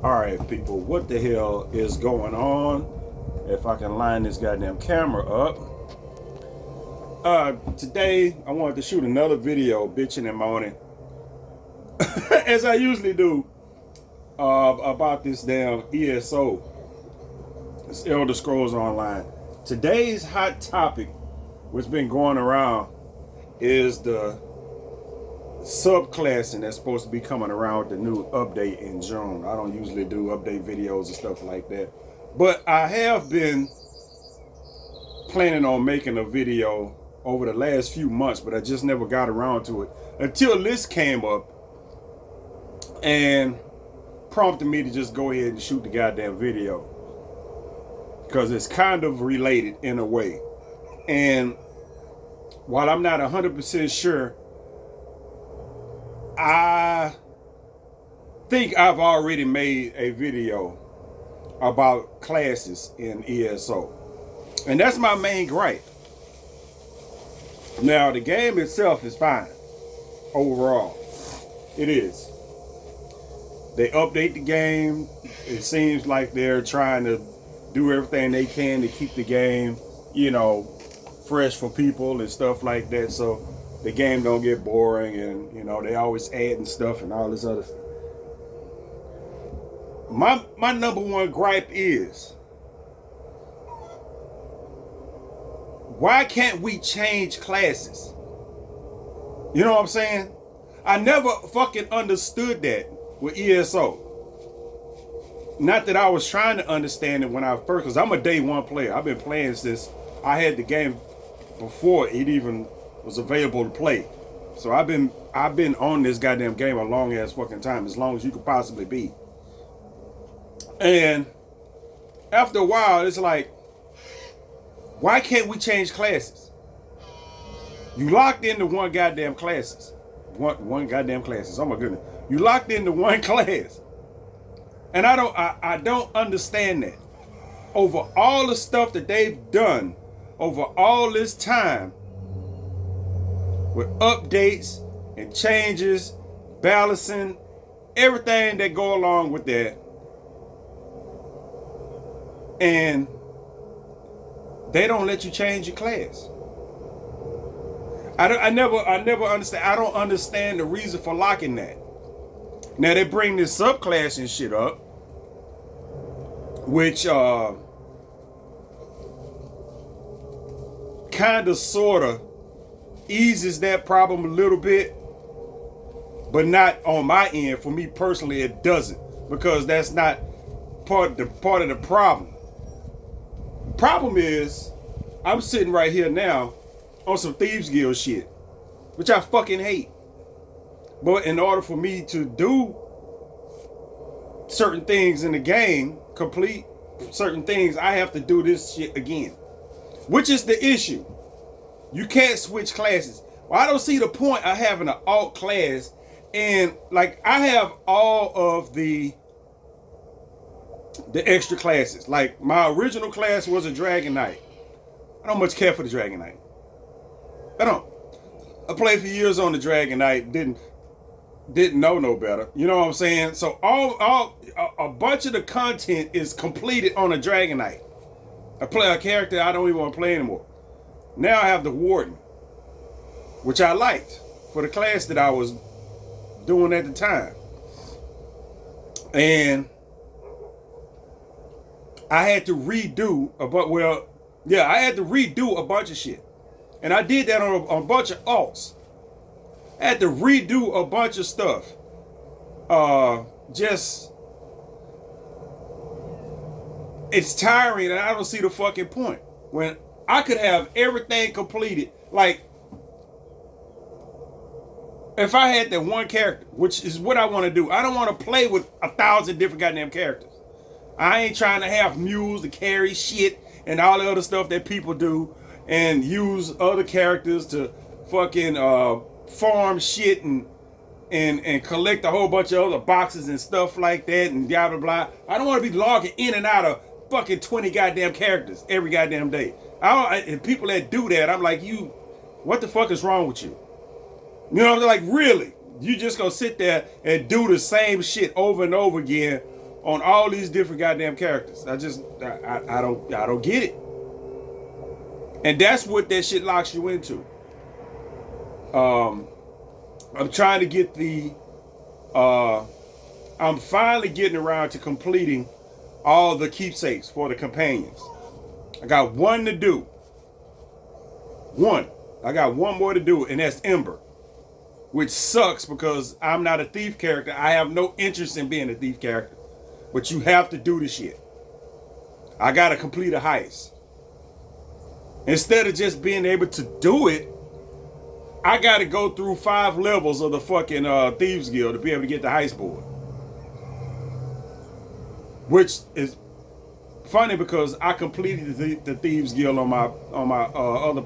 Alright, people, what the hell is going on? If I can line this goddamn camera up. Today, I wanted to shoot another video, bitching and moaning, as I usually do, about this damn ESO. It's Elder Scrolls Online. Today's hot topic, what's been going around, is the subclassing that's supposed to be coming around with the new update in June. I don't usually do update videos and stuff like that, but I have been planning on making a video over the last few months, but I just never got around to it until this came up and prompted me to just go ahead and shoot the goddamn video, because it's kind of related in a way. And while I'm not 100% sure, I think I've already made a video about classes in ESO. And that's my main gripe. Now, the game itself is fine. Overall. It is. They update the game. It seems like they're trying to do everything they can to keep the game, fresh for people and stuff like that. So the game don't get boring, and they always adding stuff and all this other stuff. My number one gripe is, why can't we change classes? You know what I'm saying? I never fucking understood that with ESO. Not that I was trying to understand it when I first, because I'm a day one player. I've been playing since I had the game before it even was available to play. So I've been on this goddamn game a long ass fucking time, as long as you could possibly be. And after a while, it's like, why can't we change classes? You locked into one goddamn classes. One goddamn classes. Oh my goodness. You locked into one class. And I don't understand that. Over all the stuff that they've done over all this time, with updates and changes, balancing, everything that go along with that, and they don't let you change your class. I never understand. I don't understand the reason for locking that. Now they bring this subclassing shit up, which kind of sort of eases that problem a little bit, but not on my end. For me personally, it doesn't, because that's not part of the problem. Problem is, I'm sitting right here now on some Thieves Guild shit, which I fucking hate. But in order for me to do certain things in the game, complete certain things, I have to do this shit again, which is the issue. You can't switch classes. Well, I don't see the point of having an alt class, and like I have all of the extra classes. Like my original class was a Dragon Knight. I don't much care for the Dragon Knight. I don't. I played for years on the Dragon Knight. Didn't know no better. You know what I'm saying? So a bunch of the content is completed on a Dragon Knight. I play a character I don't even want to play anymore. Now I have the Warden, which I liked for the class that I was doing at the time. And I had to redo I had to redo a bunch of shit. And I did that on a bunch of alts. I had to redo a bunch of stuff. It's tiring, and I don't see the fucking point. When I could have everything completed, like, if I had that one character, which is what I want to do. I don't want to play with 1,000 different goddamn characters. I ain't trying to have mules to carry shit and all the other stuff that people do, and use other characters to fucking farm shit and collect a whole bunch of other boxes and stuff like that and blah blah blah. I don't want to be logging in and out of fucking 20 goddamn characters every goddamn day. And people that do that, I'm like, what the fuck is wrong with you? You know, like, really? You just gonna sit there and do the same shit over and over again on all these different goddamn characters. I don't get it. And that's what that shit locks you into. I'm trying to get I'm finally getting around to completing all the keepsakes for the companions. I got one to do. I got one more to do, and that's Ember. Which sucks because I'm not a thief character. I have no interest in being a thief character. But you have to do the shit. I gotta complete a heist. Instead of just being able to do it, I gotta go through 5 levels of the fucking Thieves Guild to be able to get the heist board. Which is funny because I completed the Thieves Guild on my other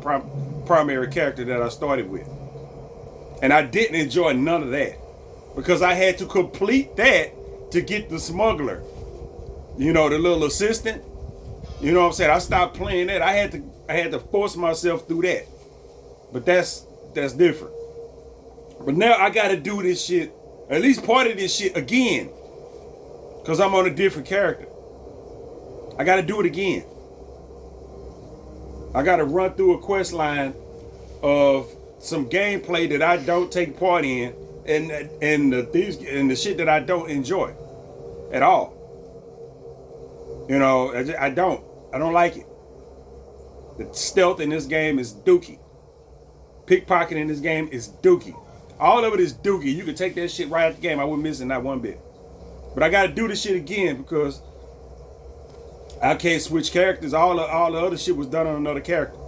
primary character that I started with. And I didn't enjoy none of that. Because I had to complete that to get the smuggler. You know, the little assistant. You know what I'm saying? I stopped playing that. I had to force myself through that. But that's different. But now I gotta do this shit, at least part of this shit again. Because I'm on a different character. I gotta do it again. I gotta run through a quest line of some gameplay that I don't take part in and the shit that I don't enjoy at all. You know, I don't like it. The stealth in this game is dookie. Pickpocket in this game is dookie. All of it is dookie. You can take that shit right out the game. I wouldn't miss it, not one bit. But I gotta do this shit again because I can't switch characters. All the other shit was done on another character.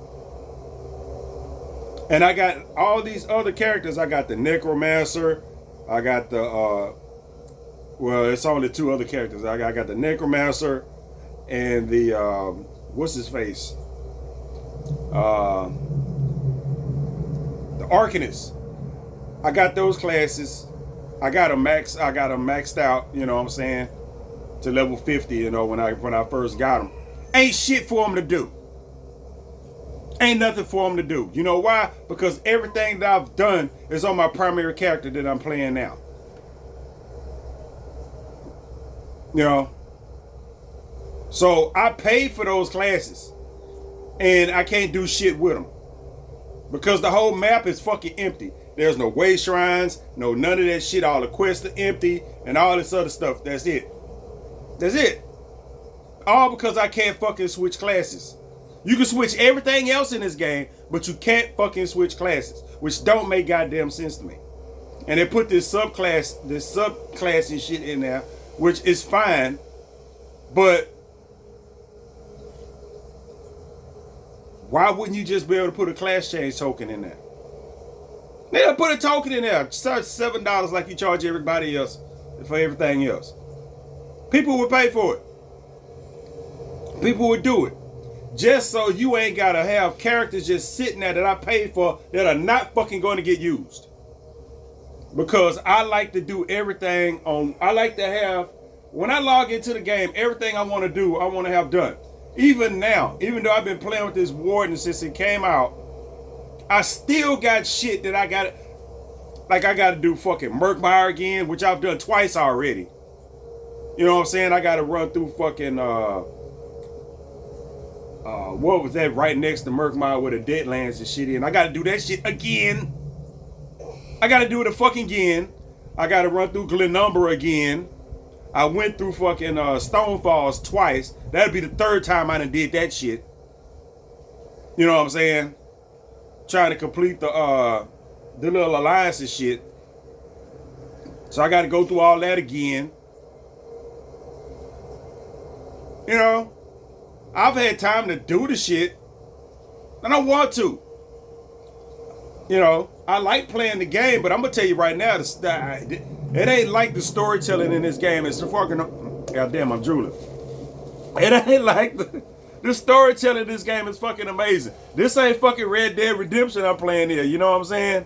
And I got all these other characters. I got the Necromancer. I got the well, it's only 2 other characters. I got the Necromancer and the what's his face? The Arcanist. I got those classes. I got them maxed out, you know what I'm saying, to level 50, you know, when I first got them. Ain't shit for them to do. Ain't nothing for them to do. You know why? Because everything that I've done is on my primary character that I'm playing now. You know? So I paid for those classes. And I can't do shit with them. Because the whole map is fucking empty. There's no way shrines, no none of that shit. All the quests are empty and all this other stuff. That's it. That's it. All because I can't fucking switch classes. You can switch everything else in this game, but you can't fucking switch classes, which don't make goddamn sense to me. And they put this subclass and shit in there, which is fine, but why wouldn't you just be able to put a class change token in there? They'll put a token in there, charge $7 like you charge everybody else for everything else. People would pay for it. People would do it. Just so you ain't gotta have characters just sitting there that I paid for that are not fucking going to get used. Because I like to do everything I like to have, when I log into the game, everything I want to do, I want to have done. Even now, even though I've been playing with this Warden since it came out, I still got shit that I got, like I got to do fucking Murkmire again, which I've done twice already. You know what I'm saying? I got to run through fucking, what was that right next to Murkmire with the Deadlands and shit in? I got to do that shit again. I got to do it fucking again. I got to run through Glenumbra again. I went through fucking Stonefalls twice. That'd be the 3rd time I done did that shit. You know what I'm saying? Trying to complete the little alliances shit. So I got to go through all that again. You know, I've had time to do the shit. I don't want to. You know, I like playing the game, but I'm gonna tell you right now, it ain't like the storytelling in this game. It's the fucking, goddamn, I'm drooling. It ain't like the storytelling in this game is fucking amazing. This ain't fucking Red Dead Redemption I'm playing here. You know what I'm saying?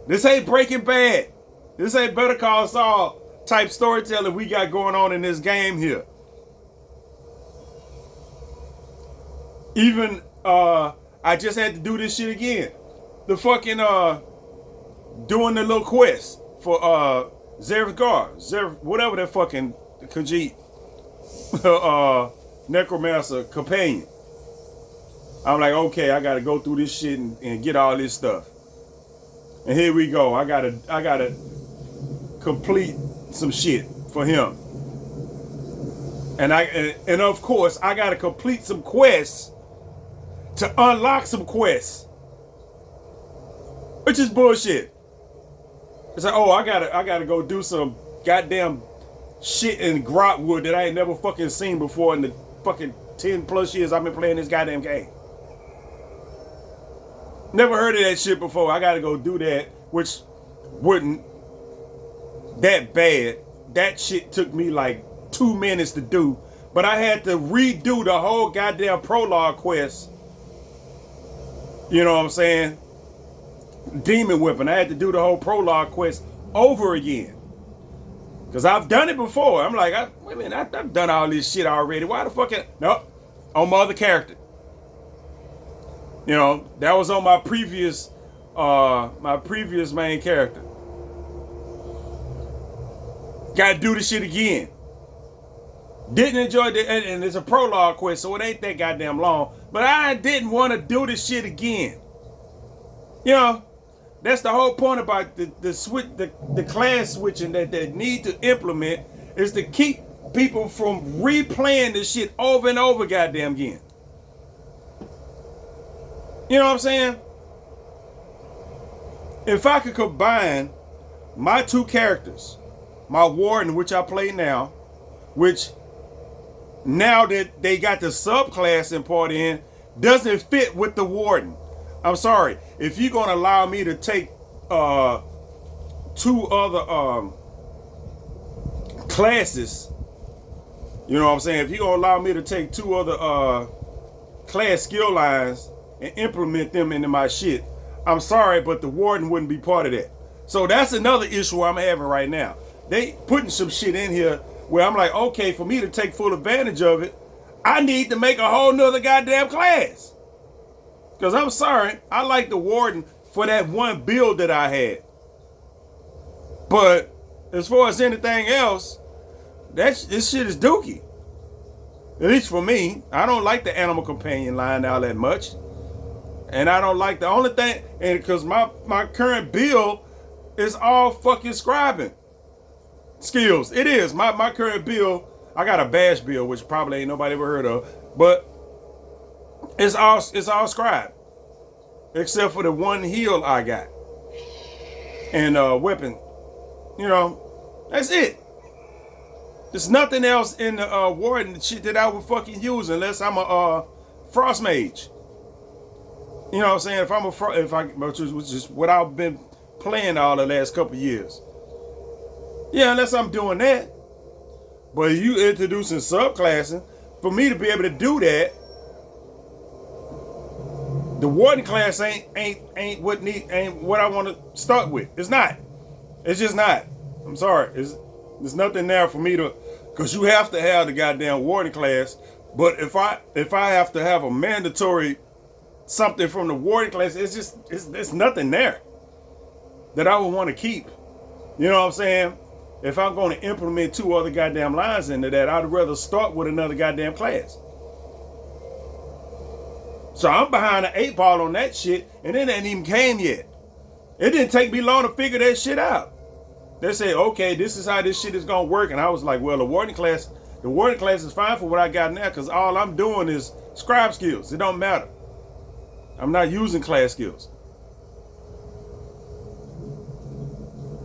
This ain't Breaking Bad. This ain't Better Call Saul type storytelling we got going on in this game here. Even I just had to do this shit again. The fucking doing the little quest for Zerif Gar, whatever that fucking Khajiit, Necromancer companion. I'm like, okay, I gotta go through this shit and get all this stuff. And here we go. I gotta complete some shit for him. And of course I gotta complete some quests to unlock some quests. Which is bullshit. It's like, oh, I gotta go do some goddamn shit in Grotwood that I ain't never fucking seen before in the fucking 10 plus years I've been playing this goddamn game. Never heard of that shit before. I gotta go do that, which wouldn't that bad. That shit took me like 2 minutes to do, but I had to redo the whole goddamn prologue quest. You know what I'm saying? Demon Whipping. I had to do the whole prologue quest over again. Because I've done it before. I'm like, wait a minute, I've done all this shit already. Why the fuck? Nope. On my other character. You know, that was on my previous main character. Gotta do the shit again. Didn't enjoy it, and it's a prologue quest, so it ain't that goddamn long. But I didn't want to do this shit again. You know, that's the whole point about the class switching that they need to implement, is to keep people from replaying this shit over and over goddamn again. You know what I'm saying? If I could combine my two characters, my warden, which I play now, which now that they got the subclass import in, doesn't fit with the warden. I'm sorry. If you're going to allow me to take two other classes, you know what I'm saying? If you're going to allow me to take two other class skill lines and implement them into my shit, I'm sorry, but the warden wouldn't be part of that. So that's another issue I'm having right now. They putting some shit in here where I'm like, okay, for me to take full advantage of it, I need to make a whole nother goddamn class. Because I'm sorry, I like the warden for that one build that I had. But as far as anything else, this shit is dookie. At least for me. I don't like the animal companion line all that much. And I don't like the only thing, and because my current build is all fucking scribing skills. It is. My current build, I got a bash build, which probably ain't nobody ever heard of, but it's all scribe. Except for the one heal I got. And weapon. You know, that's it. There's nothing else in the warden shit that I would fucking use unless I'm a frost mage. You know what I'm saying? Which is what I've been playing all the last couple of years. Yeah, unless I'm doing that. But you introducing subclassing, for me to be able to do that, the warden class ain't what I want to start with. It's not. It's just not. I'm sorry. There's nothing there for me to, because you have to have the goddamn warden class. But if I have to have a mandatory something from the warden class, it's nothing there that I would want to keep. You know what I'm saying? If I'm going to implement two other goddamn lines into that, I'd rather start with another goddamn class. So I'm behind the 8 ball on that shit, and it ain't even came yet. It didn't take me long to figure that shit out. They say, okay, this is how this shit is gonna work, and I was like, well, the warden class is fine for what I got now, because all I'm doing is scribe skills. It don't matter. I'm not using class skills.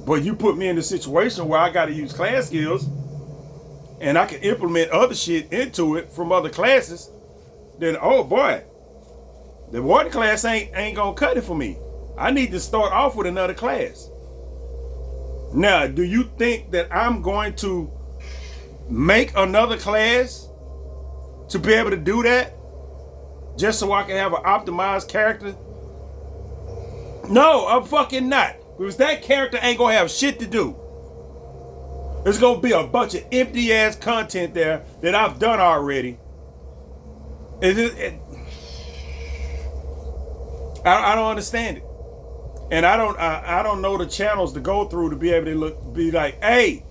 But you put me in a situation where I got to use class skills, and I can implement other shit into it from other classes, then oh boy, the warden class ain't gonna cut it for me. I need to start off with another class. Now, do you think that I'm going to make another class to be able to do that? Just so I can have an optimized character? No, I'm fucking not. Because that character ain't gonna have shit to do. There's gonna be a bunch of empty ass content there that I've done already. I don't understand it. And I don't know the channels to go through to be able to be like, hey,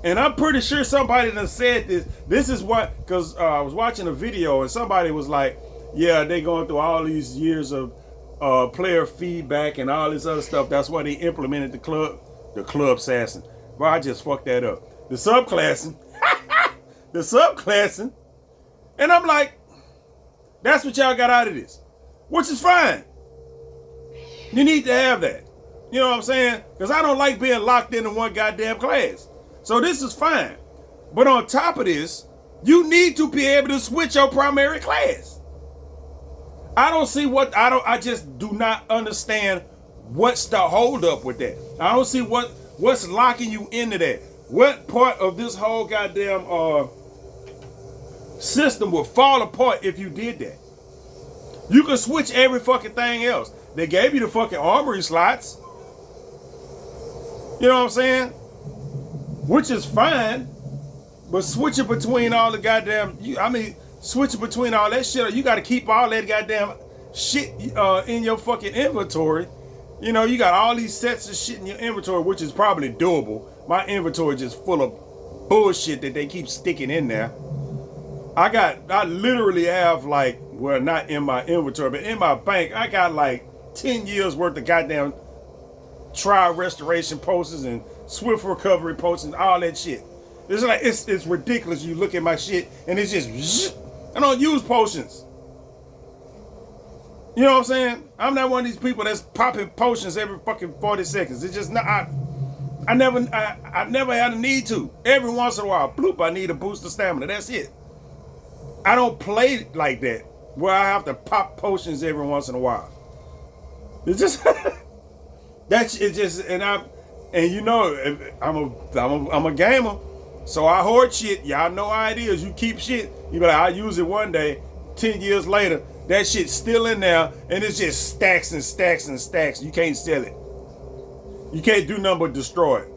And I'm pretty sure somebody done said this. This is what, because I was watching a video and somebody was like, yeah, they going through all these years of player feedback and all this other stuff. That's why they implemented the club assassin. Well, I just fucked that up. The subclassing. The subclassing. And I'm like, that's what y'all got out of this. Which is fine. You need to have that. You know what I'm saying? Because I don't like being locked into one goddamn class. So this is fine. But on top of this, you need to be able to switch your primary class. I just do not understand what's the hold up with that. I don't see what's locking you into that. What part of this whole goddamn system would fall apart if you did that? You can switch every fucking thing else. They gave you the fucking armory slots. You know what I'm saying? Which is fine. But switching between all the goddamn, switching between all that shit, you got to keep all that goddamn shit in your fucking inventory. You know, you got all these sets of shit in your inventory, which is probably doable. My inventory is just full of bullshit that they keep sticking in there. I literally have like, well, not in my inventory, but in my bank, I got like 10 years worth of goddamn trial restoration potions and swift recovery potions, all that shit. It's like, it's ridiculous. You look at my shit and it's just, I don't use potions. You know what I'm saying? I'm not one of these people that's popping potions every fucking 40 seconds. It's just not, I never had a need to. Every once in a while, bloop, I need a boost of stamina. That's it. I don't play like that, where I have to pop potions every once in a while. It's just, and you know, I'm a gamer. So I hoard shit. Y'all know how it is. You keep shit. You be like, I'll use it one day. 10 years later, that shit's still in there, and it's just stacks and stacks and stacks. You can't sell it. You can't do nothing but destroy it.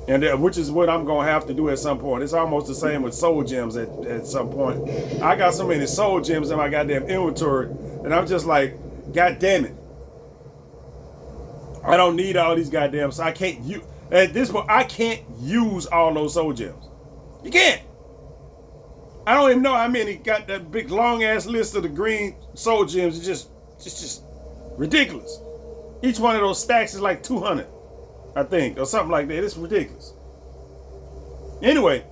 And which is what I'm gonna have to do at some point. It's almost the same with soul gems at some point. I got so many soul gems in my goddamn inventory, and I'm just like, God damn it. I don't need all these goddamn, so I can't use. At this point, I can't use all those soul gems. You can't. I don't even know how many got that big long ass list of the green soul gems. It's just ridiculous. Each one of those stacks is like 200, I think, or something like that. It's ridiculous. Anyway,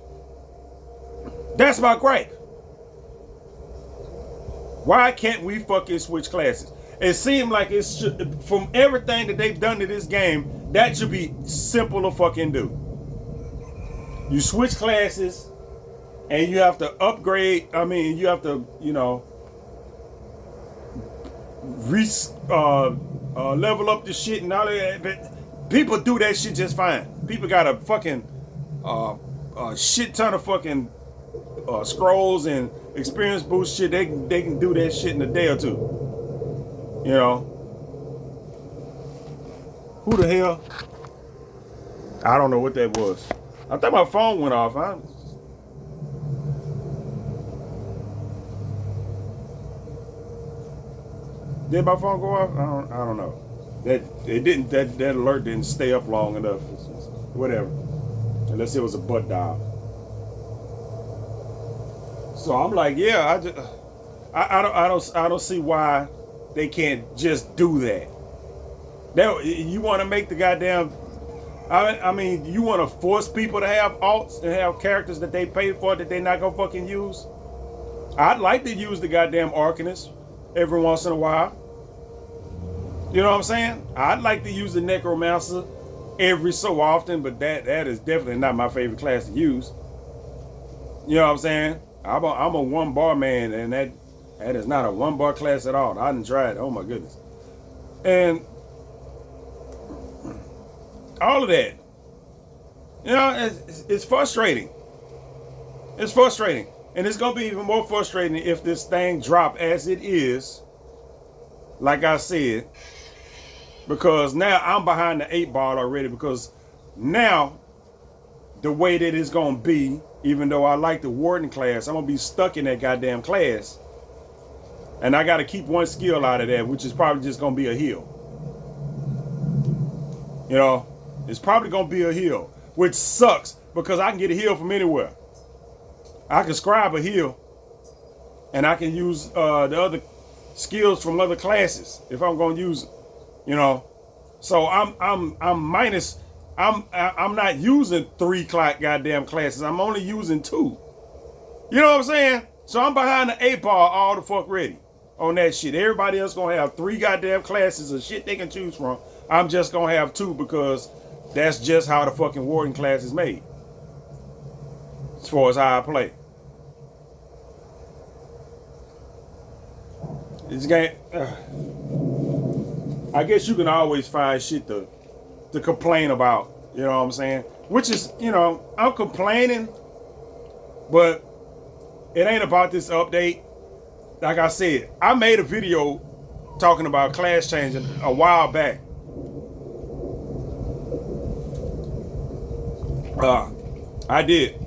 that's my gripe. Why can't we fucking switch classes? It seemed like it's from everything that they've done to this game, that should be simple to fucking do. You switch classes, and you have to upgrade. I mean, you have to, you know, level up the shit and all of that. But people do that shit just fine. People got a fucking shit ton of fucking scrolls and experience boost shit. They can do that shit in a day or two. You know, who the hell? I don't know what that was. I thought my phone went off. Did my phone go off? I don't know. That alert didn't stay up long enough. Whatever. Unless it was a butt dial. So I'm like, yeah, I don't see why they can't just do that. You want to make the goddamn, I mean, you want to force people to have alts and have characters that they pay for that they're not gonna fucking use? I'd like to use the goddamn Arcanist every once in a while. You know what I'm saying? I'd like to use the Necromancer every so often, but that is definitely not my favorite class to use. You know what I'm saying? I'm a one bar man, and that is not a one bar class at all. I didn't try it. Oh my goodness. And all of that, you know, it's frustrating. It's frustrating. And it's going to be even more frustrating if this thing drop as it is, like I said, because now I'm behind the 8 ball already, because now the way that it's going to be, even though I like the Warden class, I'm going to be stuck in that goddamn class. And I got to keep one skill out of that, which is probably just going to be a heal. You know, it's probably going to be a heal. which sucks because I can get a heal from anywhere. I can scribe a heal, and I can use the other skills from other classes if I'm going to use it. You know, so I'm not using 3 goddamn classes. I'm only using 2. You know what I'm saying? So I'm behind the 8 ball all the fuck ready on that shit. Everybody else gonna have 3 goddamn classes of shit they can choose from. I'm just gonna have 2 because that's just how the fucking warden class is made. As far as how I play. This game, I guess you can always find shit to complain about. You know what I'm saying? Which is, you know, I'm complaining, but it ain't about this update. Like I said, I made a video talking about class changing a while back. I did.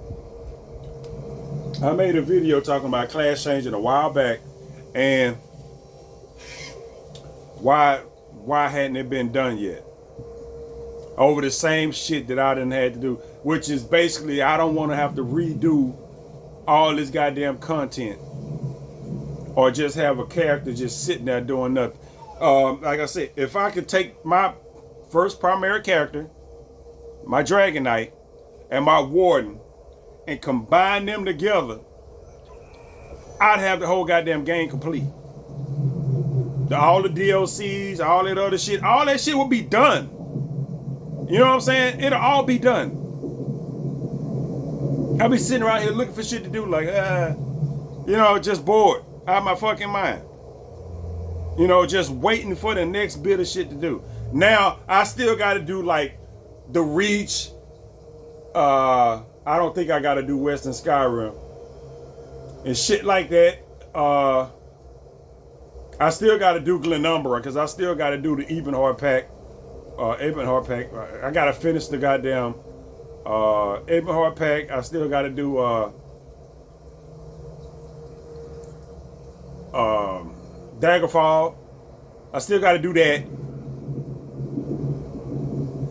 I made a video talking about class changing a while back, and why hadn't it been done yet? Over the same shit that I done had to do, which is basically I don't want to have to redo all this goddamn content, or just have a character just sitting there doing nothing. Like I said, if I could take my first primary character, my Dragon Knight, and my Warden, and combine them together, I'd have the whole goddamn game complete. All the DLCs, all that other shit, all that shit will be done. You know what I'm saying? It'll all be done. I'll be sitting around here looking for shit to do, like, you know, just bored out of my fucking mind. You know, just waiting for the next bit of shit to do. Now, I still got to do, like, the Reach. I don't think I got to do Western Skyrim. And shit like that. I still got to do Glenumbra, because I still got to do the Ebonheart pack. I got to finish the goddamn Ebonheart pack. I still got to do Daggerfall. I still got to do that.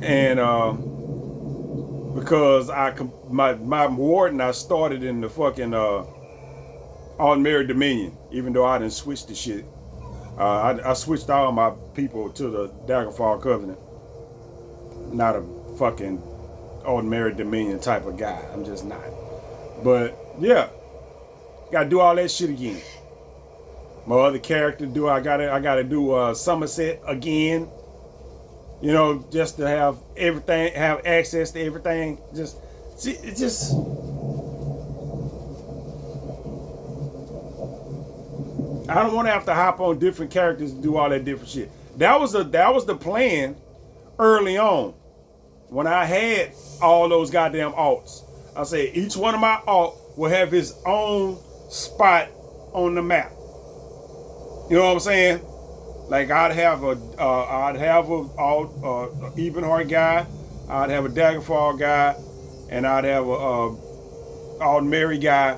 And because my Warden, I started in the fucking Unmarried Dominion, even though I didn't switch the shit. I switched all my people to the Daggerfall Covenant. Not a fucking Unmarried Dominion type of guy. I'm just not. But yeah, gotta do all that shit again. My other character I gotta do Somerset again. You know, just to have everything, have access to everything. I don't want to have to hop on different characters to do all that different shit. That was the plan early on, when I had all those goddamn alts. I said each one of my alt will have his own spot on the map. You know what I'm saying? Like I'd have a Ebonheart guy, I'd have a Daggerfall guy, and I'd have a Mary guy.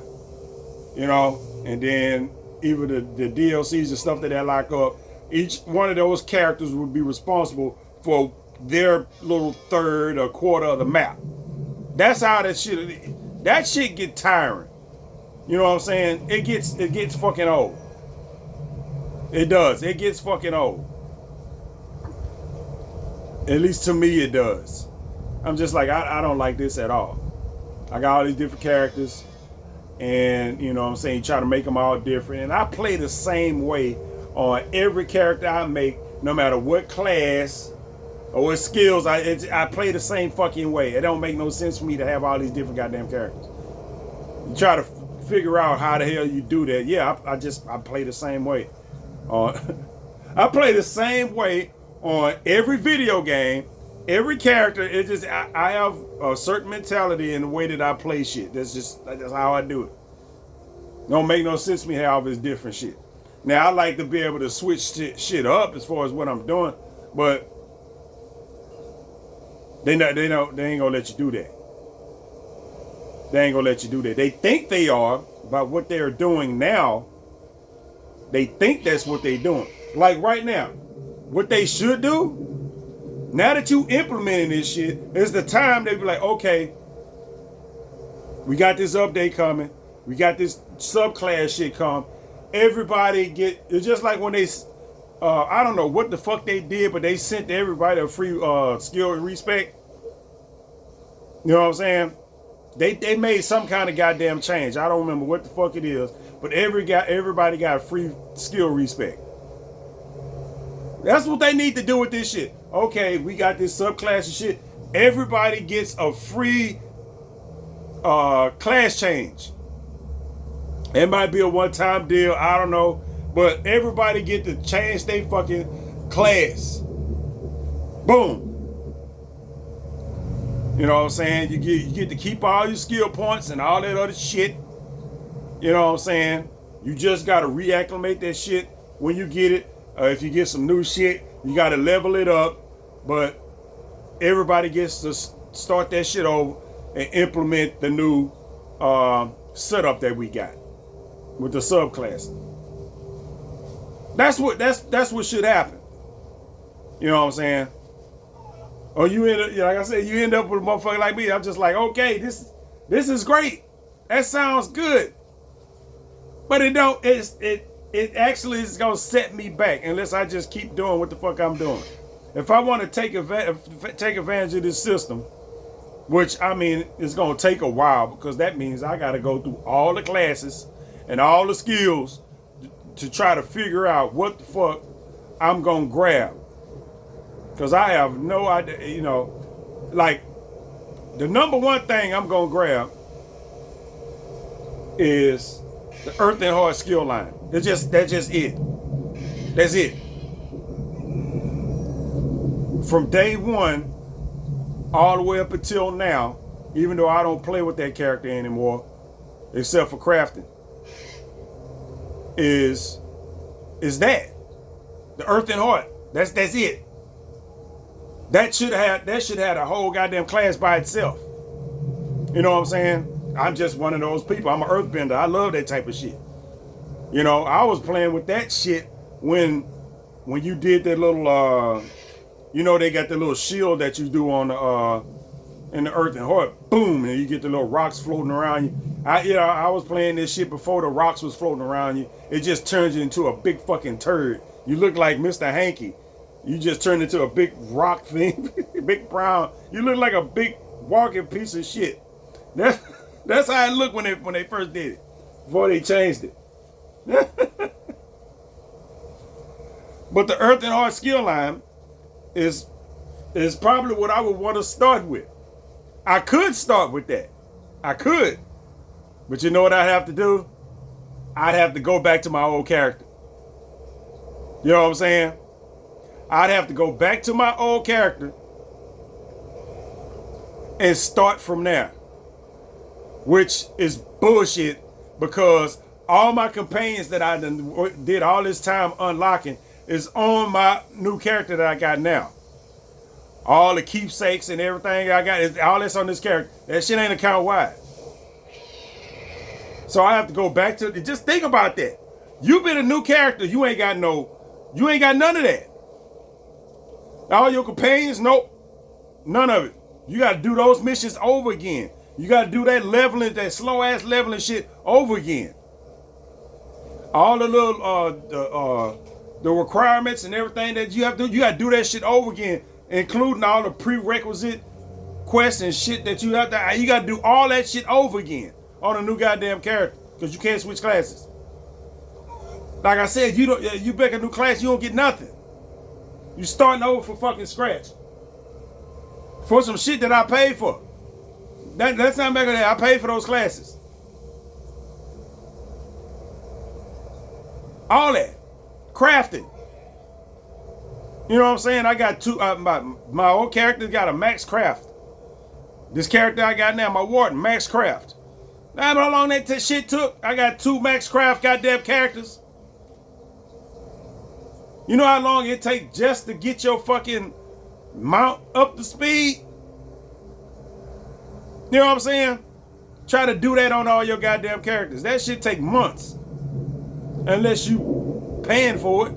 You know, and then even the DLCs and stuff that I lock up, each one of those characters would be responsible for their little third or quarter of the map. That's how that shit get tiring. You know what I'm saying? It gets fucking old. It does. It gets fucking old. At least to me it does. I'm just like, I don't like this at all. I got all these different characters, and you know what I'm saying, try to make them all different. And I play the same way on every character I make, no matter what class or what skills. I play the same fucking way. It don't make no sense for me to have all these different goddamn characters. You try to figure out how the hell you do that. Yeah, I play the same way. I play the same way on every video game, every character. It just I have a certain mentality in the way that I play shit. That's how I do it. Don't make no sense to me how all this different shit. Now I like to be able to switch shit up as far as what I'm doing, but they ain't gonna let you do that. They ain't gonna let you do that. They think they are, but what they're doing now, they think that's what they're doing. Like right now, what they should do, Now that you implementing this shit, it's the time they be like, okay, we got this update coming. We got this subclass shit come. Everybody it's just like when they, I don't know what the fuck they did, but they sent everybody a free skill and respect. You know what I'm saying? They made some kind of goddamn change. I don't remember what the fuck it is, but everybody got a free skill respect. That's what they need to do with this shit. Okay, we got this subclass and shit. Everybody gets a free class change. It might be a one-time deal, I don't know, but everybody get to change their fucking class. Boom. You know what I'm saying? You get to keep all your skill points and all that other shit. You know what I'm saying? You just gotta reacclimate that shit when you get it. If you get some new shit, you gotta level it up. But everybody gets to start that shit over and implement the new setup that we got with the subclass. That's what should happen. You know what I'm saying? Or you end up, like I said, you end up with a motherfucker like me. I'm just like, okay, this is great. That sounds good. But it don't. It actually is gonna set me back unless I just keep doing what the fuck I'm doing. If I want to take advantage of this system, which I mean it's gonna take a while because that means I gotta go through all the classes and all the skills to try to figure out what the fuck I'm gonna grab. Because I have no idea, you know, like the number one thing I'm gonna grab is the Earth and Heart skill line. That's just it. That's it. From day one all the way up until now, even though I don't play with that character anymore, except for crafting, is that the Earth and Heart. That's it. That should have a whole goddamn class by itself. You know what I'm saying? I'm just one of those people. I'm an earthbender. I love that type of shit. You know, I was playing with that shit when you did that little you know, they got the little shield that you do on the in the Earth and Heart. Boom, and you get the little rocks floating around you. I was playing this shit before the rocks was floating around you. It just turns you into a big fucking turd. You look like Mr. Hanky. You just turned into a big rock thing, big brown. You look like a big walking piece of shit. That's how it looked when they first did it, before they changed it. But the Earth and Heart skill line is probably what I would want to start with. I could start with that. I could. But you know what I'd have to do? I'd have to go back to my old character. You know what I'm saying? I'd have to go back to my old character and start from there. Which is bullshit because all my companions that I did all this time unlocking is on my new character that I got now. All the keepsakes and everything I got, all that's on this character. That shit ain't account wide. So I have to go back to, just think about that. You been a new character, you ain't got none of that. All your companions, nope. None of it. You got to do those missions over again. You got to do that leveling, that slow ass leveling shit over again. All the little the requirements and everything that you have to do, you got to do that shit over again, including all the prerequisite quests and shit that you have to. You got to do all that shit over again on a new goddamn character because you can't switch classes. Like I said, you pick a new class, you don't get nothing. You starting over for fucking scratch. For some shit that I paid for. That's not making that. I paid for those classes. All that. Crafting. You know what I'm saying? I got two, my old character got a max craft. This character I got now, my warden, max craft. Now, how long that shit took? I got 2 max craft goddamn characters. You know how long it takes just to get your fucking mount up to speed? You know what I'm saying? Try to do that on all your goddamn characters. That shit take months. Unless you paying for it.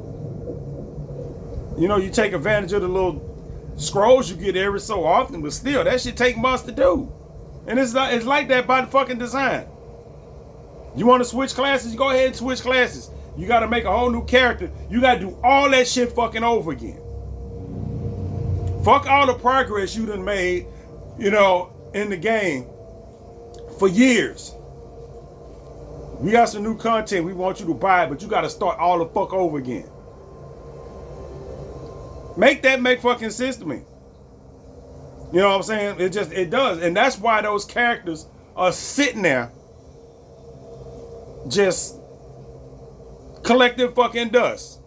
You know, you take advantage of the little scrolls you get every so often, but still, that shit take months to do. And it's like that by the fucking design. You want to switch classes? Go ahead and switch classes. You got to make a whole new character. You got to do all that shit fucking over again. Fuck all the progress you done made, you know, in the game for years. We got some new content we want you to buy, but you got to start all the fuck over again. Make fucking sense to me. You know what I'm saying? It does. And that's why those characters are sitting there just collecting fucking dust.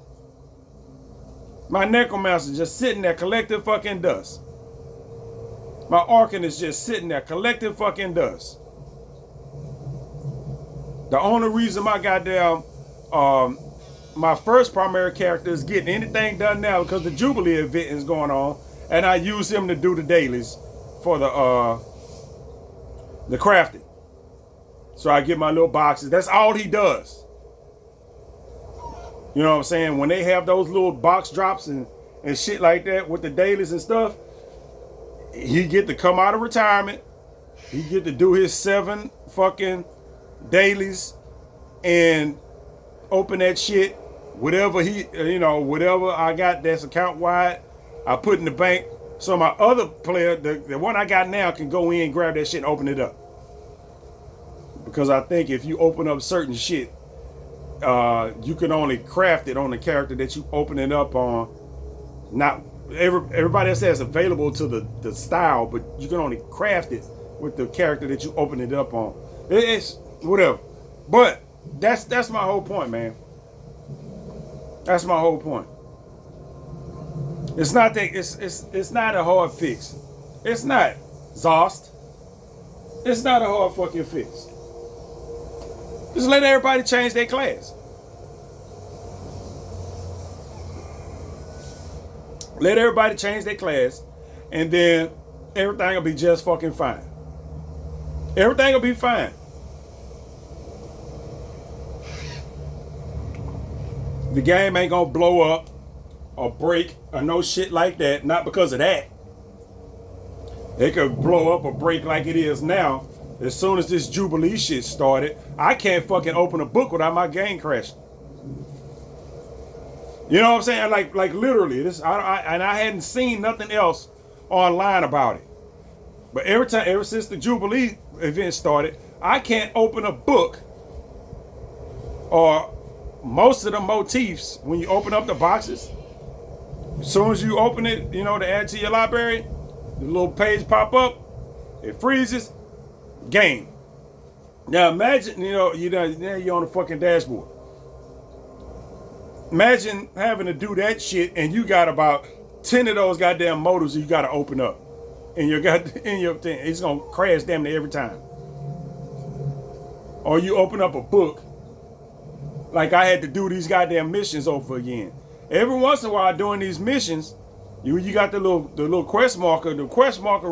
My necromancer just sitting there collecting fucking dust. My Arcan is just sitting there collecting fucking dust. The only reason my goddamn my first primary character is getting anything done now because the Jubilee event is going on, and I use him to do the dailies for the crafting. So I get my little boxes. That's all he does. You know what I'm saying? When they have those little box drops and shit like that with the dailies and stuff, he get to come out of retirement. He get to do his 7 fucking dailies and open that shit. Whatever whatever I got that's account wide, I put in the bank. So my other player, the one I got now, can go in, grab that shit and open it up. Because I think if you open up certain shit, you can only craft it on the character that you open it up on. Not everybody else has available to the style, but you can only craft it with the character that you open it up on. It's whatever. But that's my whole point, man. That's my whole point. It's not that it's not a hard fix. It's not Zost. It's not a hard fucking fix. Just let everybody change their class. Let everybody change their class, and then everything will be just fucking fine. Everything will be fine. The game ain't gonna blow up or break or no shit like that. Not because of that. It could blow up or break like it is now. As soon as this Jubilee shit started, I can't fucking open a book without my game crashing. You know what I'm saying? Like literally, I hadn't seen nothing else online about it. But ever since the Jubilee event started, I can't open a book or most of the motifs when you open up the boxes. As soon as you open it, you know, to add to your library, the little page pop up, it freezes, game. Now imagine, now you're on the fucking dashboard. Imagine having to do that shit and you got about 10 of those goddamn motives you gotta open up. And in your thing, it's gonna crash damn near every time. Or you open up a book, like I had to do these goddamn missions over again. Every once in a while doing these missions, you got the little quest marker. The quest marker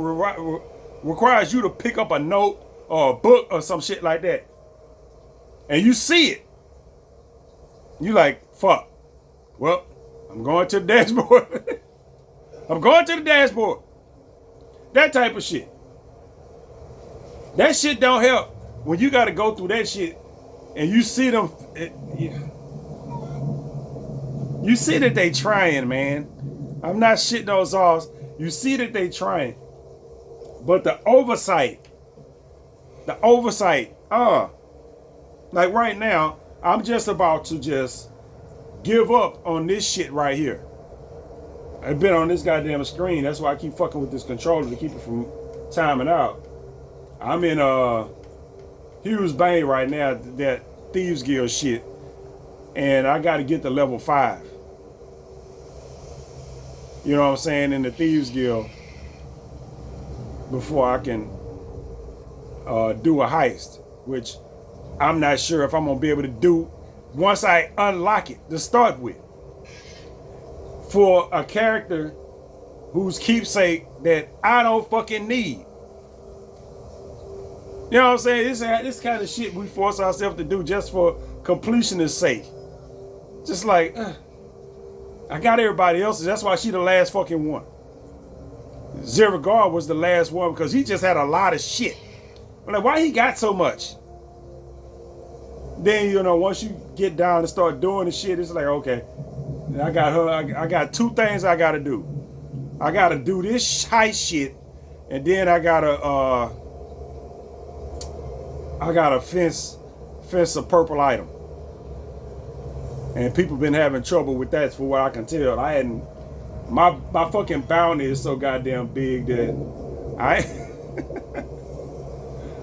requires you to pick up a note or a book or some shit like that. And you see it. You like, fuck. Well, I'm going to the dashboard. I'm going to the dashboard. That type of shit. That shit don't help when you got to go through that shit and you see them. You see that they trying, man. I'm not shitting those off. You see that they trying. But the oversight. Like right now, I'm just about to just give up on this shit right here. I've been on this goddamn screen. That's why I keep fucking with this controller to keep it from timing out. I'm in Hughes Bane right now, that Thieves Guild shit. And I got to get to level 5. You know what I'm saying? In the Thieves Guild. Before I can do a heist. Which I'm not sure if I'm going to be able to do once I unlock it to start with. For a character whose keepsake that I don't fucking need. You know what I'm saying? This kind of shit we force ourselves to do just for completionist sake. Just like, I got everybody else's. That's why she the last fucking one. Zero Guard was the last one because he just had a lot of shit. I'm like, why he got so much? Then, you know, once you get down and start doing the shit, it's like, okay, I got her. I got two things I got to do. I got to do this high shit, and then I got to fence a purple item. And people been having trouble with that, for what I can tell. I hadn't. My fucking bounty is so goddamn big that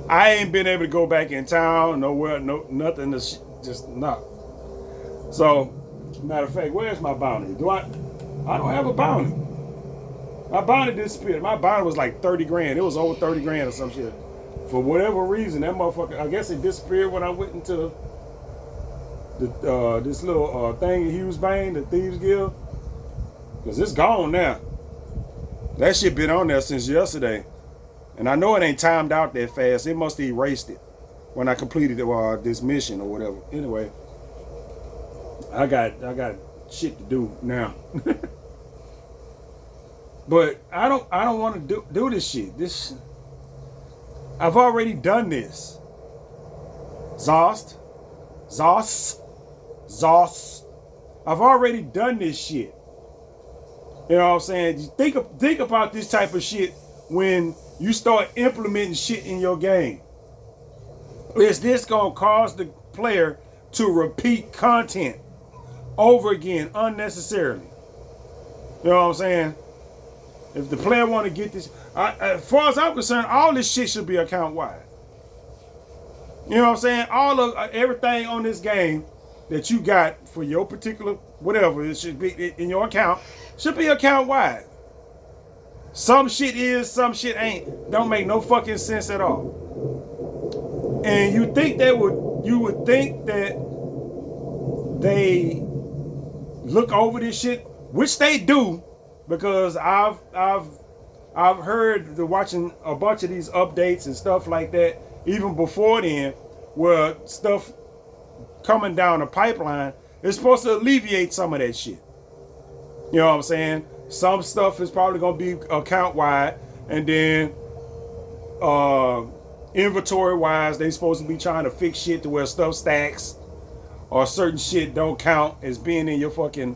I ain't been able to go back in town, nowhere, nothing. Just not. So, matter of fact, where's my bounty? I don't have a bounty. My bounty disappeared. My bounty was like 30 grand. It was over 30 grand or some shit. For whatever reason, that motherfucker, I guess it disappeared when I went into this little thing he was buying, the Thieves Guild. Because it's gone now. That shit been on there since yesterday. And I know it ain't timed out that fast. It must have erased it when I completed this mission or whatever. Anyway, I got shit to do now. But I don't want to do this shit. I've already done this. Zost. I've already done this shit. You know what I'm saying? You think about this type of shit when you start implementing shit in your game. Is this gonna cause the player to repeat content over again unnecessarily? You know what I'm saying? If the player want to get this, as far as I'm concerned, all this shit should be account wide. You know what I'm saying? All of everything on this game that you got for your particular whatever it should be in your account should be account wide. Some shit is, some shit ain't. Don't make no fucking sense at all. And you would think that they look over this shit, which they do, because I've heard watching a bunch of these updates and stuff like that, even before then, where stuff coming down the pipeline is supposed to alleviate some of that shit. You know what I'm saying? Some stuff is probably going to be account wide, and then inventory wise, they supposed to be trying to fix shit to where stuff stacks, or certain shit don't count as being in your fucking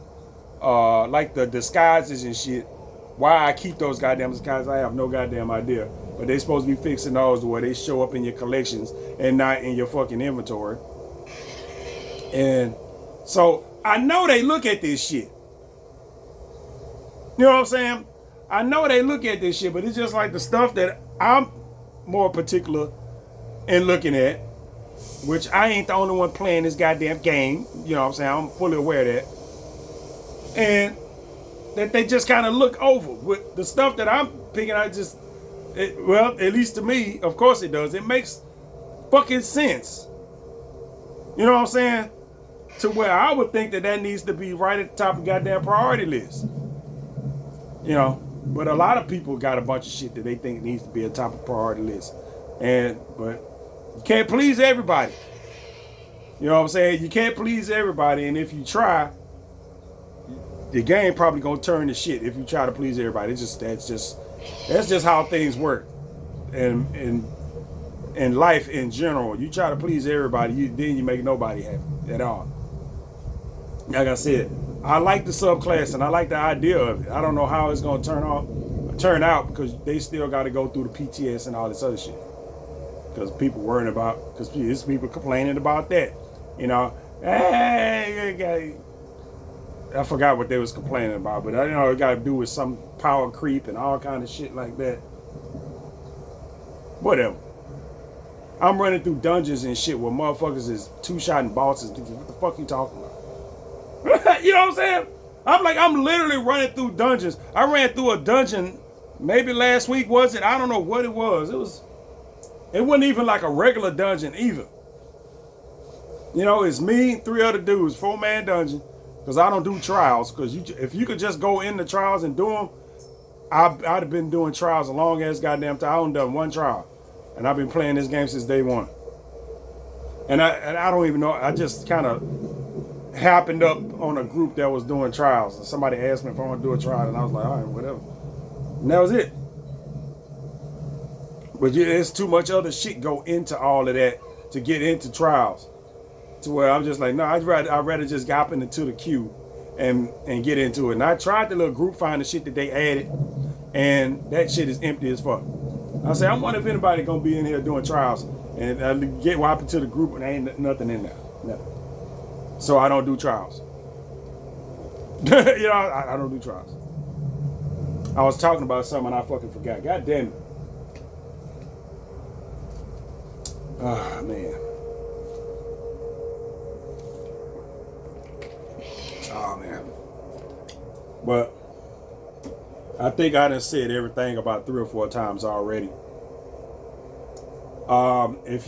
like the disguises and shit. Why I keep those goddamn disguises, I have no goddamn idea. But they supposed to be fixing those where they show up in your collections and not in your fucking inventory. And so I know they look at this shit. You know what I'm saying? I know they look at this shit, but it's just like the stuff that I'm more particular in looking at, which I ain't the only one playing this goddamn game. You know what I'm saying? I'm fully aware of that. And that they just kind of look over. With the stuff that I'm picking out, well, at least to me, of course it does. It makes fucking sense. You know what I'm saying? To where I would think that needs to be right at the top of the goddamn priority list. You know, but a lot of people got a bunch of shit that they think needs to be at the top of the priority list. But you can't please everybody. You know what I'm saying? You can't please everybody, and if you try, the game probably gonna turn to shit if you try to please everybody. That's just how things work. And in life in general, you try to please everybody, then you make nobody happy at all. Like I said, I like the subclass and I like the idea of it. I don't know how it's gonna turn out because they still got to go through the PTS and all this other shit. Because there's people complaining about that. You know, hey, I forgot what they was complaining about, but I know it got to do with some power creep and all kind of shit like that. Whatever. I'm running through dungeons and shit where motherfuckers is two-shotting bosses. What the fuck you talking about? You know what I'm saying? I'm literally running through dungeons. I ran through a dungeon maybe last week, was it? I don't know what it was. It wasn't even like a regular dungeon either. You know, it's me, 3 other dudes, 4-man dungeon. Because I don't do trials. Because if you could just go in the trials and do them, I'd have been doing trials a long ass goddamn time. I haven't done one trial. And I've been playing this game since day one. And I don't even know. I just kind of happened up on a group that was doing trials. And somebody asked me if I want to do a trial. And I was like, all right, whatever. And that was it. But there's too much other shit go into all of that to get into trials. To where I'm just like, no, I'd rather just hop into the queue and get into it. And I tried the little group finder shit that they added, and that shit is empty as fuck. I say, I wonder if anybody gonna be in here doing trials, and I get wiped into the group and there ain't nothing in there. Nothing. So I don't do trials. You know, I don't do trials. I was talking about something and I fucking forgot. God damn it. Ah, man. Oh, man. But I think I done said everything about 3 or 4 times already. If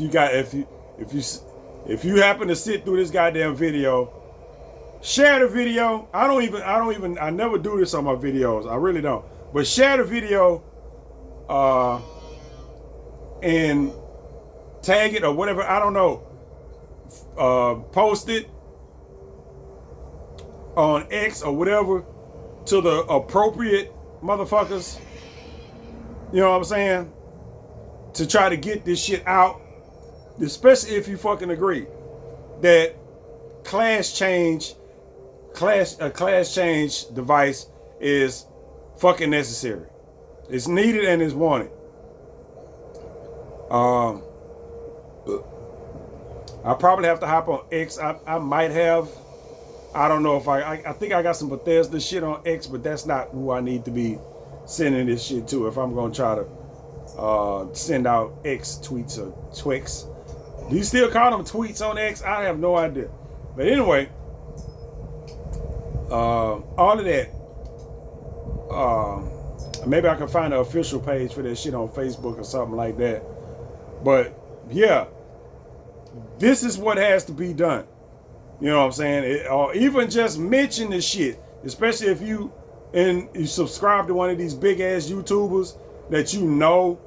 you happen to sit through this goddamn video, share the video. I never do this on my videos. I really don't. But share the video, and tag it or whatever. I don't know. Post it on X or whatever to the appropriate motherfuckers. You know what I'm saying? To try to get this shit out, especially if you fucking agree that a class change device is fucking necessary. It's needed and it's wanted. I probably have to hop on X. I might have. I don't know if I think I got some Bethesda shit on X, but that's not who I need to be sending this shit to if I'm gonna try to send out X tweets or Twix. Do you still call them tweets on X? I have no idea. But anyway, all of that. Maybe I can find an official page for that shit on Facebook or something like that. But yeah, this is what has to be done. You know what I'm saying? Or even just mention this shit, especially if you subscribe to one of these big ass YouTubers that you know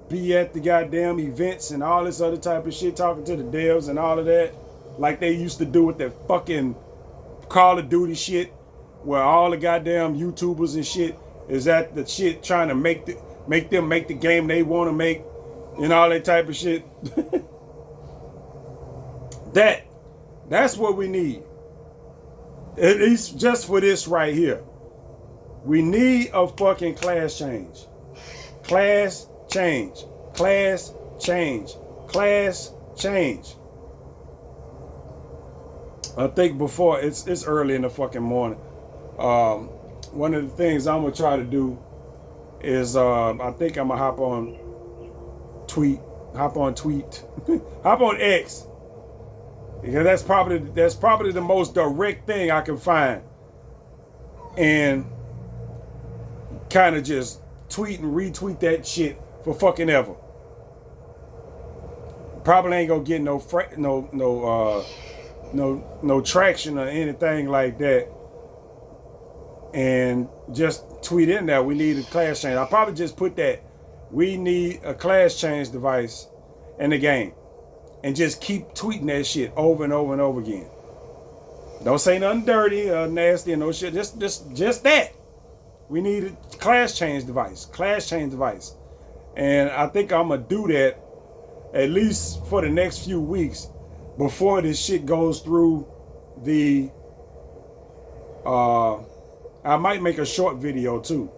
be at the goddamn events and all this other type of shit, talking to the devs and all of that, like they used to do with their fucking Call of Duty shit, where all the goddamn YouTubers and shit is at the shit trying to make them make the game they want to make and all that type of shit. That's what we need. At least just for this right here. We need a fucking class change. Class change. Class change. Class change. I think before it's early in the fucking morning. One of the things I'm gonna try to do is I think I'm gonna hop on hop on X. Because that's probably the most direct thing I can find. And kind of just tweet and retweet that shit for fucking ever. Probably ain't gonna get no traction or anything like that. And just tweet in there, we need a class change. I'll probably just put that, we need a class change device in the game. And just keep tweeting that shit over and over and over again. Don't say nothing dirty or nasty or no shit. Just that. We need a class change device. Class change device. And I think I'm going to do that at least for the next few weeks before this shit goes through the... I might make a short video too.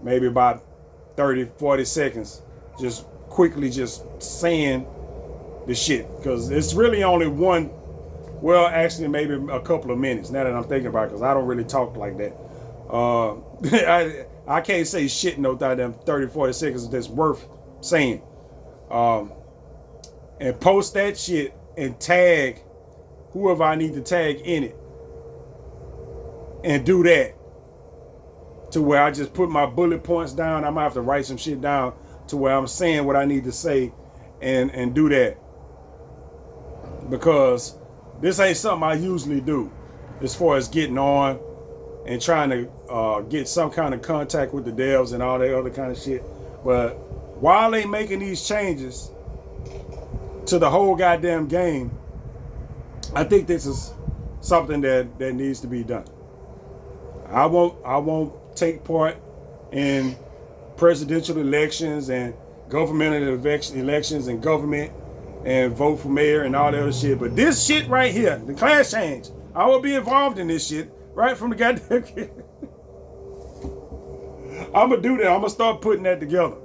Maybe about 30-40 seconds, just quickly just saying the shit, because it's really only one, well actually maybe a couple of minutes now that I'm thinking about it, because I don't really talk like that. I can't say shit in no goddamn 30-40 seconds that's worth saying. And post that shit and tag whoever I need to tag in it, and do that to where I just put my bullet points down. I might have to write some shit down to where I'm saying what I need to say, and do that. Because this ain't something I usually do as far as getting on and trying to get some kind of contact with the devs and all that other kind of shit. But while they making these changes to the whole goddamn game, I think this is something that needs to be done. I won't take part in presidential elections and governmental elections and government and vote for mayor and all that other shit. But this shit right here, the class change, I will be involved in this shit right from the goddamn kid. I'm gonna do that. I'm gonna start putting that together,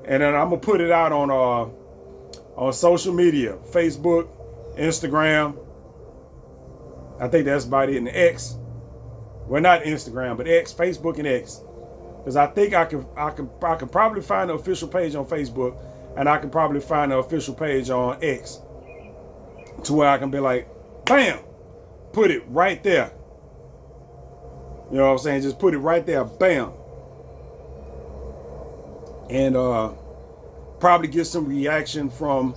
and then I'm gonna put it out on social media, Facebook, Instagram. I think that's about it. And X. Well, not Instagram, but X, Facebook, and X. Because I think I can probably find an official page on Facebook, and I can probably find an official page on X, to where I can be like, bam, put it right there. You know what I'm saying? Just put it right there, bam. And probably get some reaction from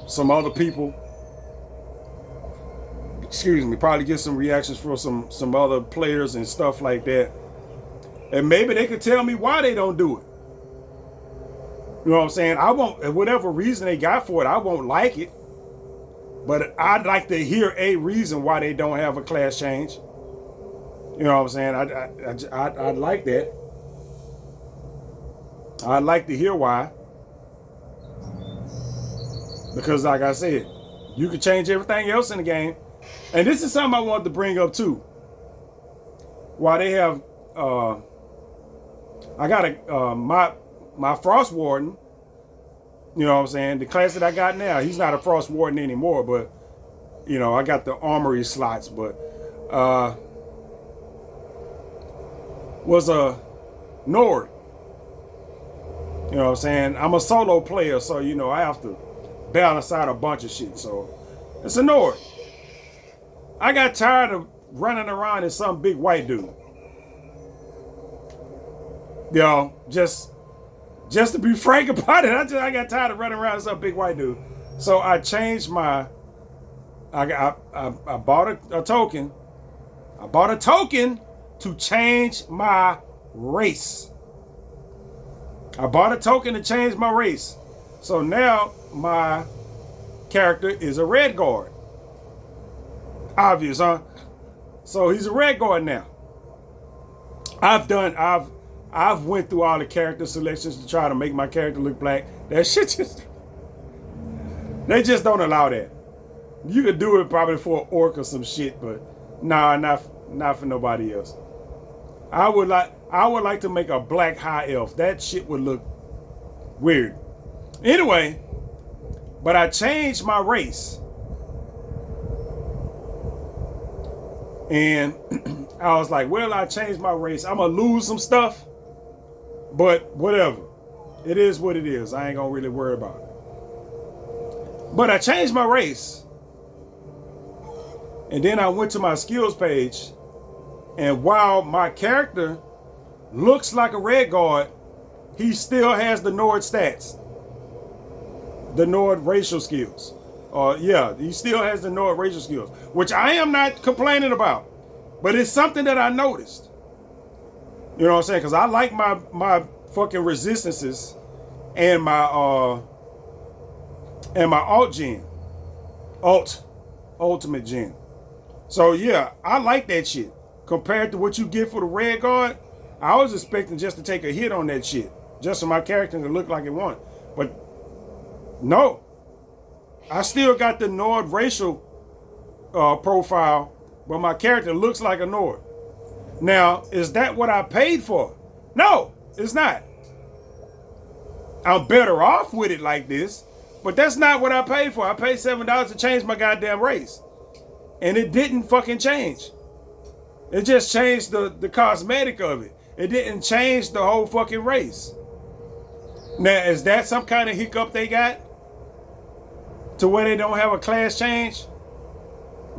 some other people. Excuse me, probably get some reactions from some other players and stuff like that. And maybe they could tell me why they don't do it. You know what I'm saying? I won't, whatever reason they got for it, I won't like it. But I'd like to hear a reason why they don't have a class change. You know what I'm saying? I'd like that. I'd like to hear why. Because like I said, you can change everything else in the game. And this is something I wanted to bring up too. Why they have, I got my Frost Warden, you know what I'm saying? The class that I got now, he's not a Frost Warden anymore, but, you know, I got the armory slots, but, was a Nord. You know what I'm saying? I'm a solo player, so, you know, I have to balance out a bunch of shit, so it's a Nord. I got tired of running around as some big white dude. You know, just to be frank about it, I got tired of running around as some big white dude. So I changed my, I bought a token. I bought a token to change my race. I bought a token to change my race. So now my character is a red guard. Obvious, huh? So he's a red guard now. I've went through all the character selections to try to make my character look black. That shit just, they just don't allow that. You could do it probably for an orc or some shit, but nah, not for nobody else. I would like to make a black high elf. That shit would look weird. Anyway, but I changed my race. And I was like, well, I changed my race. I'm going to lose some stuff, but whatever. It is what it is. I ain't going to really worry about it. But I changed my race. And then I went to my skills page. And while my character looks like a red guard, he still has the Nord stats. The Nord racial skills. Yeah, he still has the Nord racial skills, which I am not complaining about, but it's something that I noticed. You know what I'm saying? Because I like my fucking resistances and my ultimate gen. So yeah, I like that shit. Compared to what you get for the red guard, I was expecting just to take a hit on that shit, just for my character to look like it wanted. But no. I still got the Nord racial profile, but my character looks like a Nord. Now, is that what I paid for? No, it's not. I'm better off with it like this, but that's not what I paid for. I paid $7 to change my goddamn race. And it didn't fucking change. It just changed the cosmetic of it. It didn't change the whole fucking race. Now, is that some kind of hiccup they got? To where they don't have a class change?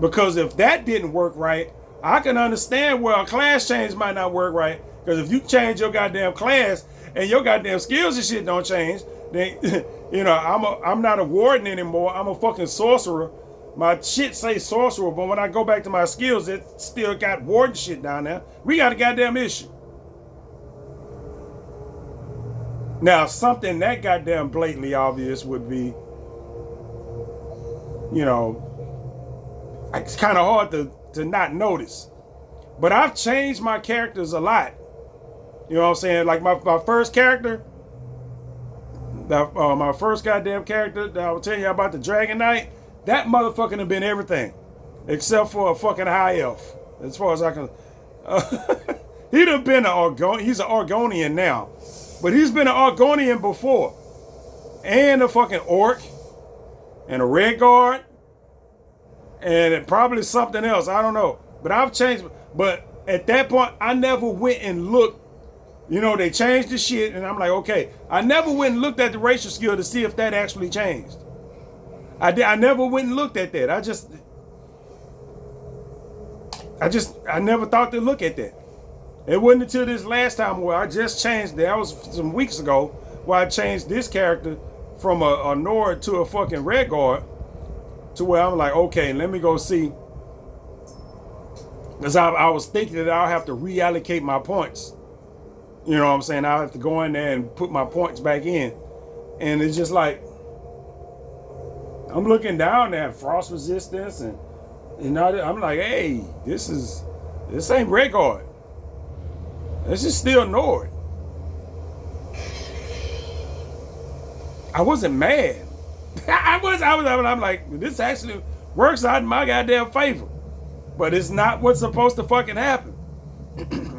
Because if that didn't work right, I can understand where a class change might not work right. Because if you change your goddamn class and your goddamn skills and shit don't change, then you know, I'm not a warden anymore. I'm a fucking sorcerer. My shit say sorcerer, but when I go back to my skills, it still got warden shit down there. We got a goddamn issue. Now, something that goddamn blatantly obvious would be, you know, it's kind of hard to not notice. But I've changed my characters a lot. You know what I'm saying? Like my first character, my first goddamn character that I was telling you about, the Dragon Knight, that motherfucker have been everything. Except for a fucking high elf. As far as I can... he'd have been an Argonian. He's an Argonian now. But he's been an Argonian before. And a fucking orc. And a red guard. And probably something else. I don't know. But I've changed. But at that point, I never went and looked. You know, they changed the shit. And I'm like, okay. I never went and looked at the racial skill to see if that actually changed. I never went and looked at that. I never thought to look at that. It wasn't until this last time where I just changed. That was some weeks ago where I changed this character from a Nord to a fucking red guard, to where I'm like, okay, let me go see. Because I was thinking that I'll have to reallocate my points. You know what I'm saying? I'll have to go in there and put my points back in. And it's just like, I'm looking down there at frost resistance and I'm like, hey, this ain't red guard. This is still Nord. I wasn't mad. I'm like, this actually works out in my goddamn favor. But it's not what's supposed to fucking happen.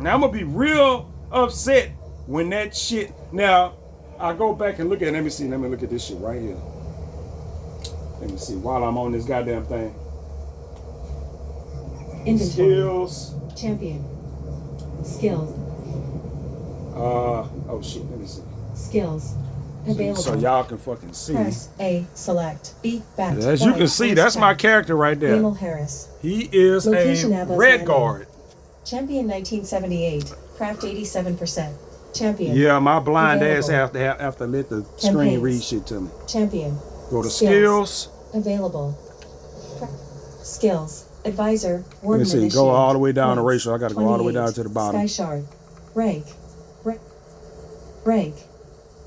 Now I'm gonna be real upset when that shit. Now I go back and look at it. Let me look at this shit right here. Let me see while I'm on this goddamn thing. Inventory. Skills. Champion. Skills. Oh shit, let me see. Skills. Available. So y'all can fucking see. Press A, select B, back. As you can see, that's my character right there. Emil Harris. He is a red guard. Champion 1978. Craft 87%. Champion. Yeah, my blind Available. ass have to let the screen read shit to me. Champion. Go to skills. Available. Skills. Advisor. Let me see. Go all the way down to racial. I got to go all the way down to the bottom. Sky Shard. Rank.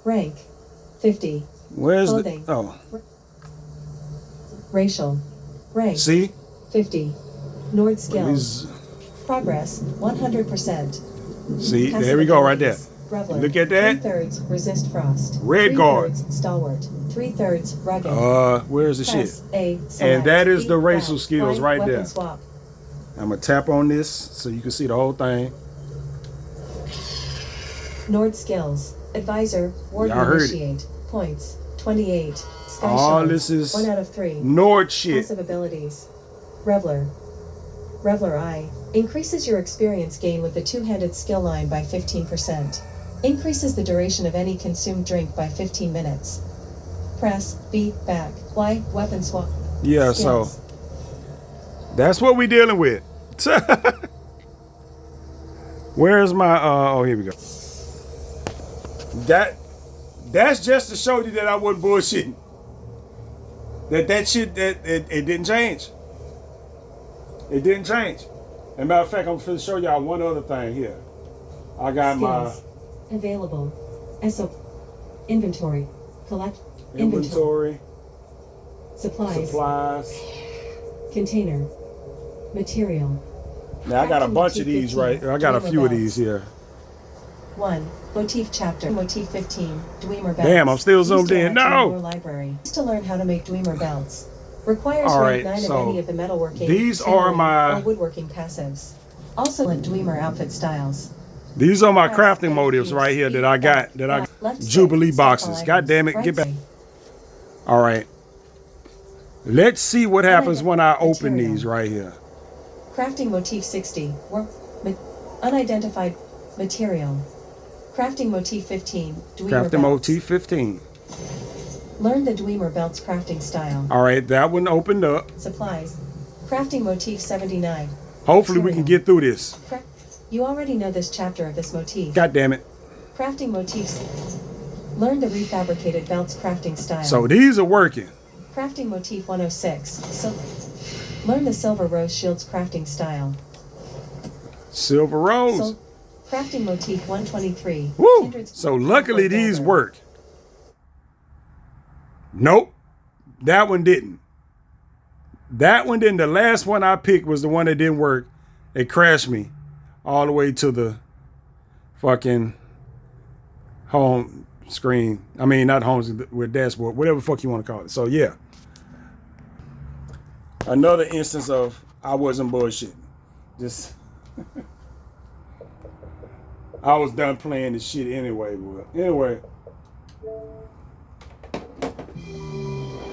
Rank. 50. Where's Clothing. the... Oh. Racial. Rank. See? 50. Nord skills. Progress. 100%. See? There we go right there. Reveler. Look at that. 3/3 resist frost. Red guard. 3/3 stalwart. 3/3 rugged. Where's the shit? A, and that is the racial skills right there. Swap. I'm gonna tap on this so you can see the whole thing. Nord skills. Advisor. Warden initiate. Points. 28. Sky all Shard. this is 1 out of 3. Nord shit. Passive abilities. Reveler. Reveler I. Increases your experience gain with the two-handed skill line by 15%. Increases the duration of any consumed drink by 15 minutes. Press B, back, Y, weapon swap. Yeah, skills. So that's what we dealing with. Where's my oh, here we go. That's just to show you that I wasn't bullshitting. That shit it didn't change. It didn't change. As a matter of fact, I'm going to show y'all one other thing here. I got skills. Available. ESO. Inventory. Collect. Inventory. Supplies. Container. Material. Now I got a bunch of these right. I got a few of these here. 1. Motif chapter. Motif 15. Dwemer belts. Damn, I'm still zoomed in. No. Library. To learn how to make Dwemer belts. Requires rank 9 so of any of the metalworking, these are my woodworking passives. Also in Dwemer outfit styles. These are my crafting motives right here that I got. Jubilee boxes. God damn it, get back. All right. Let's see what happens when I open these right here. Crafting motif 60. Unidentified material. Crafting motif 15. Crafting motif 15. Learn the Dwemer belts crafting style. All right, that one opened up. Supplies. Crafting motif 79. Hopefully we can get through this. You already know this chapter of this motif. God damn it. Crafting motifs. Learn the refabricated belts crafting style. So these are working. Crafting motif 106. Learn the silver rose shields crafting style. Silver rose. Crafting motif 123. Woo! So luckily these work. Nope. That one didn't. That one didn't. The last one I picked was the one that didn't work. It crashed me. all the way to the fucking home screen. I mean, not home with dashboard, whatever the fuck you want to call it. So yeah, another instance of I wasn't bullshitting. Just I was done playing this shit anyway. But anyway,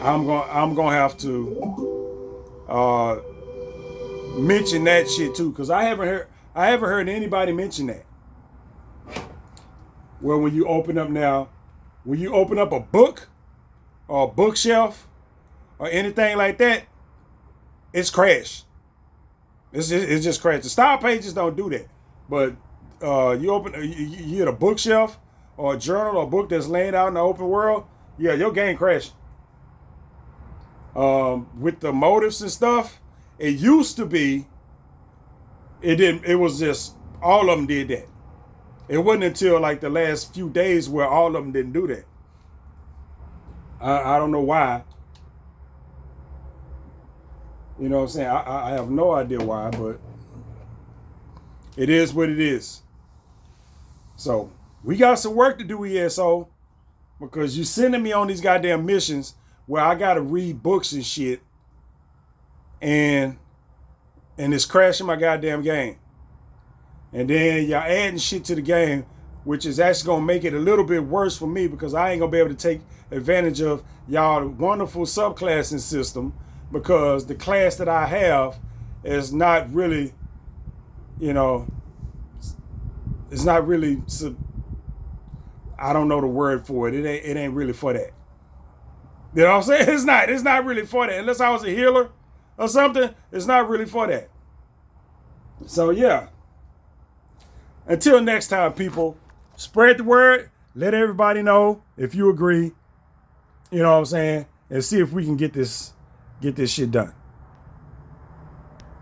I'm gonna have to mention that shit too, because I haven't heard anybody mention that. Well, when you open up a book or a bookshelf or anything like that, it's crashed. It's just crashed. The style pages don't do that, but you hit a bookshelf or a journal or a book that's laying out in the open world, yeah, your game crashed. With the motives and stuff, it used to be, it was just, all of them did that. It wasn't until like the last few days where all of them didn't do that. I don't know why. You know what I'm saying? I have no idea why, but it is what it is. So we got some work to do, ESO, because you sending me on these goddamn missions where I gotta read books and shit, and it's crashing my goddamn game. And then y'all adding shit to the game, which is actually gonna make it a little bit worse for me, because I ain't gonna be able to take advantage of y'all wonderful subclassing system, because the class that I have is not really, it's not really, I don't know the word for it. It ain't really for that. You know what I'm saying? It's not really for that. Unless I was a healer or something, it's not really for that. So yeah. Until next time, people, spread the word. Let everybody know if you agree. You know what I'm saying? And see if we can get this shit done.